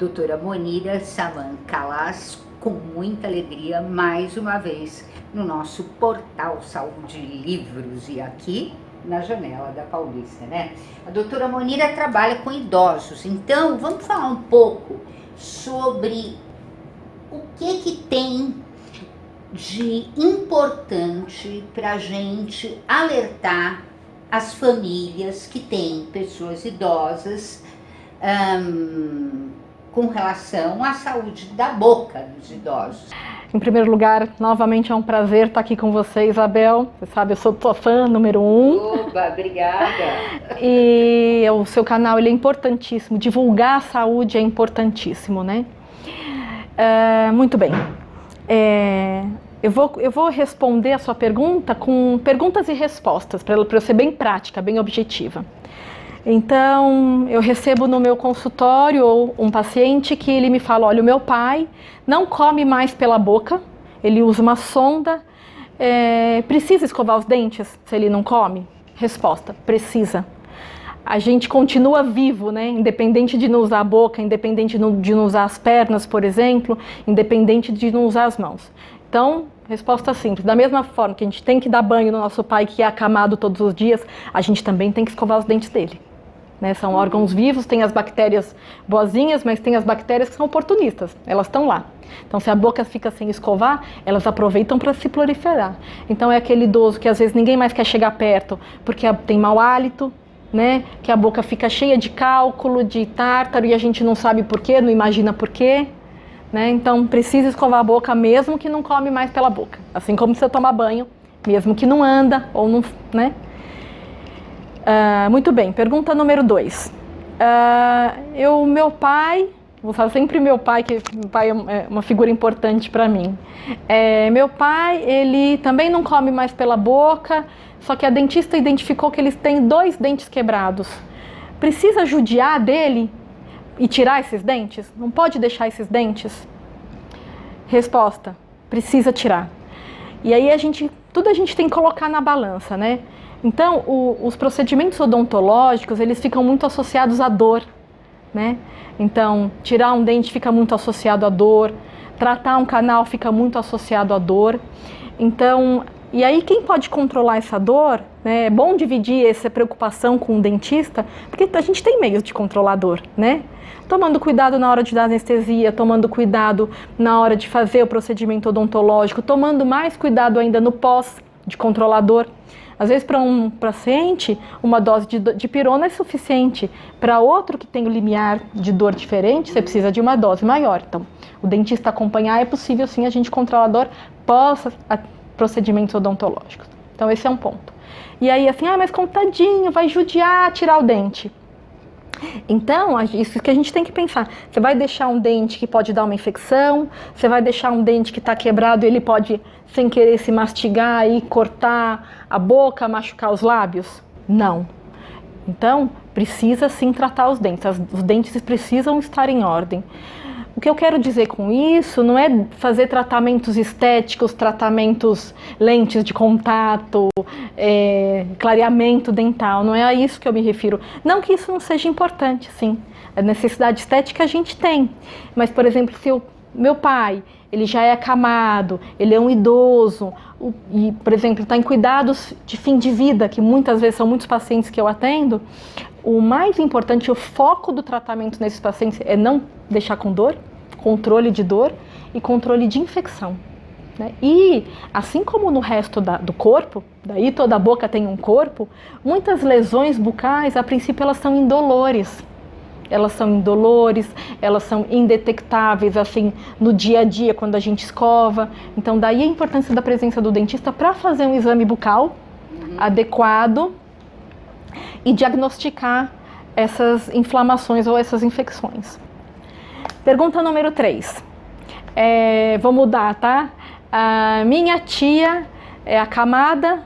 doutora Monira Saman Calas, com muita alegria, mais uma vez, no nosso portal Saúde Livros e aqui na Janela da Paulista, né? A doutora Monira trabalha com idosos, então vamos falar um pouco sobre o que tem de importante para a gente alertar as famílias que têm pessoas idosas com relação à saúde da boca dos idosos. Em primeiro lugar, novamente é um prazer estar aqui com você, Isabel. Você sabe, eu sou tua fã número 1. Oba, obrigada! E o seu canal ele é importantíssimo, divulgar a saúde é importantíssimo, né? Muito bem. Eu vou responder a sua pergunta com perguntas e respostas, para eu ser bem prática, bem objetiva. Então, eu recebo no meu consultório um paciente que ele me fala, olha, o meu pai não come mais pela boca, ele usa uma sonda, precisa escovar os dentes se ele não come? Resposta, precisa. A gente continua vivo, né? Independente de não usar a boca, independente de não usar as pernas, por exemplo, independente de não usar as mãos. Então, resposta simples, da mesma forma que a gente tem que dar banho no nosso pai que é acamado todos os dias, a gente também tem que escovar os dentes dele. Né? São órgãos vivos, tem as bactérias boazinhas, mas tem as bactérias que são oportunistas, elas estão lá. Então, se a boca fica sem escovar, elas aproveitam para se proliferar. Então, é aquele idoso que às vezes ninguém mais quer chegar perto porque tem mau hálito, né? Que a boca fica cheia de cálculo, de tártaro e a gente não sabe porquê, não imagina porquê. Né? Então, precisa escovar a boca mesmo que não come mais pela boca. Assim como você toma banho, mesmo que não anda ou não... Né? Muito bem, pergunta número 2. Meu pai, vou falar sempre meu pai, que meu pai é uma figura importante para mim. Meu pai, ele também não come mais pela boca, só que a dentista identificou que ele tem 2 dentes quebrados. Precisa judiar dele e tirar esses dentes? Não pode deixar esses dentes? Resposta, precisa tirar. E aí tudo a gente tem que colocar na balança, né? Então, os procedimentos odontológicos, eles ficam muito associados à dor, né? Então, tirar um dente fica muito associado à dor, tratar um canal fica muito associado à dor. Então, e aí quem pode controlar essa dor, né? É bom dividir essa preocupação com o dentista, porque a gente tem meios de controlar a dor, né? Tomando cuidado na hora de dar anestesia, tomando cuidado na hora de fazer o procedimento odontológico, tomando mais cuidado ainda no pós de controlar a dor. Às vezes, para um paciente, uma dose de pirona é suficiente. Para outro que tem o limiar de dor diferente, você precisa de uma dose maior. Então, o dentista acompanhar é possível sim a gente controlar a dor pós procedimentos odontológicos. Então, esse é um ponto. E aí, assim, mas contadinho, vai judiar tirar o dente. Então, isso que a gente tem que pensar. Você vai deixar um dente que pode dar uma infecção, você vai deixar um dente que está quebrado e ele pode, sem querer, se mastigar e cortar a boca, machucar os lábios? Não. Então, precisa sim tratar os dentes. Os dentes precisam estar em ordem. O que eu quero dizer com isso não é fazer tratamentos estéticos, tratamentos lentes de contato, clareamento dental, não é a isso que eu me refiro. Não que isso não seja importante, sim. A necessidade estética a gente tem. Mas, por exemplo, se o meu pai, ele já é acamado, ele é um idoso, e, por exemplo, está em cuidados de fim de vida, que muitas vezes são muitos pacientes que eu atendo, o mais importante, o foco do tratamento nesses pacientes é não deixar com dor, controle de dor e controle de infecção. Né? E, assim como no resto do corpo, daí toda a boca tem um corpo, muitas lesões bucais, a princípio, elas são indolores. Elas são indolores, elas são indetectáveis, assim, no dia a dia, quando a gente escova. Então, daí a importância da presença do dentista para fazer um exame bucal adequado e diagnosticar essas inflamações ou essas infecções. Pergunta número 3. Vou mudar, tá? A minha tia é acamada,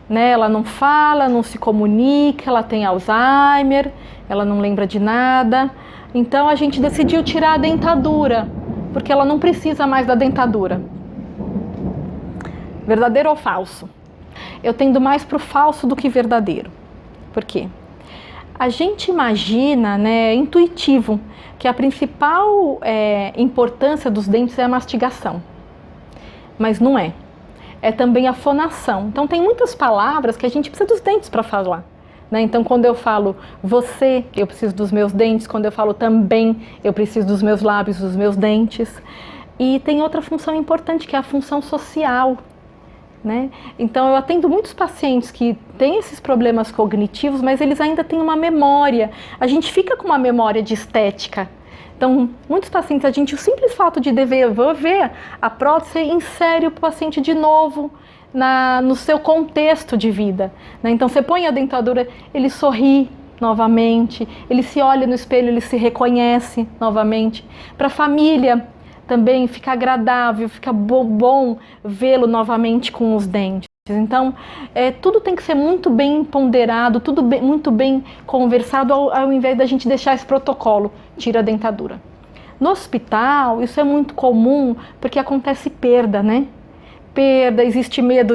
né? Ela não fala, não se comunica, ela tem Alzheimer, ela não lembra de nada. Então a gente decidiu tirar a dentadura, porque ela não precisa mais da dentadura. Verdadeiro ou falso? Eu tendo mais para o falso do que verdadeiro. Por quê? A gente imagina, né, intuitivo, que a principal importância dos dentes é a mastigação, mas não é. É também a fonação. Então tem muitas palavras que a gente precisa dos dentes para falar, né? Então quando eu falo você, eu preciso dos meus dentes. Quando eu falo também, eu preciso dos meus lábios, dos meus dentes. E tem outra função importante, que é a função social, né? Então eu atendo muitos pacientes que têm esses problemas cognitivos, mas eles ainda têm uma memória. A gente fica com uma memória de estética. Então, muitos pacientes, o simples fato de ver a prótese insere o paciente de novo no seu contexto de vida, né? Então, você põe a dentadura, ele sorri novamente, ele se olha no espelho, ele se reconhece novamente. Para a família também fica agradável, fica bom vê-lo novamente com os dentes. Então, tudo tem que ser muito bem ponderado, muito bem conversado, ao invés da gente deixar esse protocolo, tira a dentadura. No hospital, isso é muito comum, porque acontece perda, né? Perda, existe medo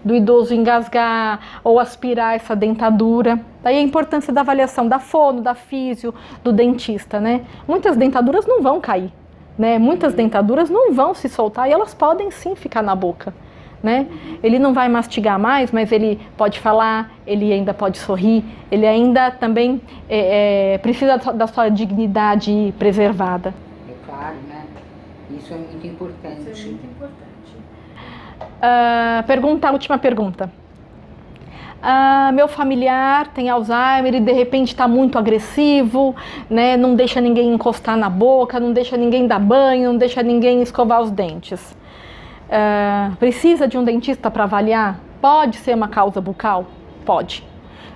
do idoso engasgar ou aspirar essa dentadura. Daí a importância da avaliação da fono, da físio, do dentista, né? Muitas dentaduras não vão cair, né? Muitas dentaduras não vão se soltar e elas podem sim ficar na boca, né? Ele não vai mastigar mais, mas ele pode falar, ele ainda pode sorrir, ele ainda também precisa da sua dignidade preservada. É claro, né? Isso é muito importante. Isso é muito importante. A última pergunta. Meu familiar tem Alzheimer e de repente está muito agressivo, né? Não deixa ninguém encostar na boca, não deixa ninguém dar banho, não deixa ninguém escovar os dentes. Precisa de um dentista para avaliar? Pode ser uma causa bucal? Pode.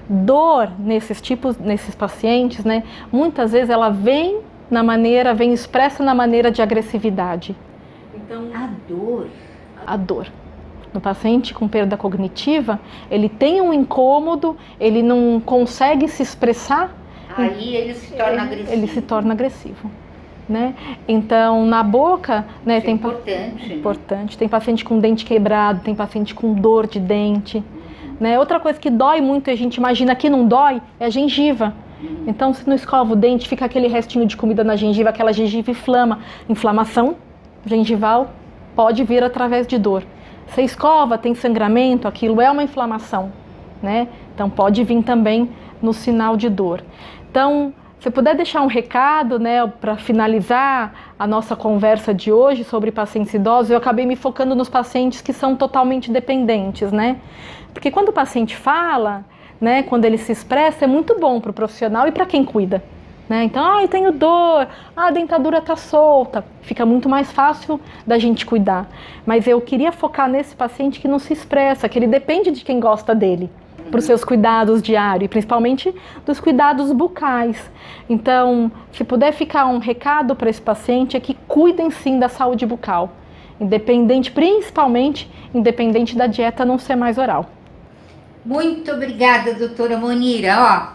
Dor nesses pacientes, né? Muitas vezes ela vem expressa na maneira de agressividade. Então, a dor. No paciente com perda cognitiva, ele tem um incômodo, ele não consegue se expressar. Aí ele se torna agressivo. Ele se torna agressivo, né? Então, na boca, né, Isso é importante. Importante. Tem paciente com dente quebrado, tem paciente com dor de dente, né? Outra coisa que dói muito, a gente imagina que não dói, é a gengiva. Então, se não escova o dente, fica aquele restinho de comida na gengiva, aquela gengiva inflama. Inflamação gengival pode vir através de dor. Você escova, tem sangramento, aquilo é uma inflamação, né? Então pode vir também no sinal de dor. Então, se puder deixar um recado, né, para finalizar a nossa conversa de hoje sobre pacientes idosos, eu acabei me focando nos pacientes que são totalmente dependentes, né? Porque quando o paciente fala, né, quando ele se expressa, é muito bom para o profissional e para quem cuida, né? Então, eu tenho dor, a dentadura está solta, fica muito mais fácil da gente cuidar. Mas eu queria focar nesse paciente que não se expressa, que ele depende de quem gosta dele, para os seus cuidados diários, e principalmente dos cuidados bucais. Então, se puder ficar um recado para esse paciente, é que cuidem sim da saúde bucal, principalmente independente da dieta não ser mais oral. Muito obrigada, doutora Monira.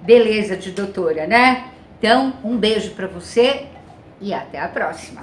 Beleza de doutora, né? Então, um beijo para você e até a próxima.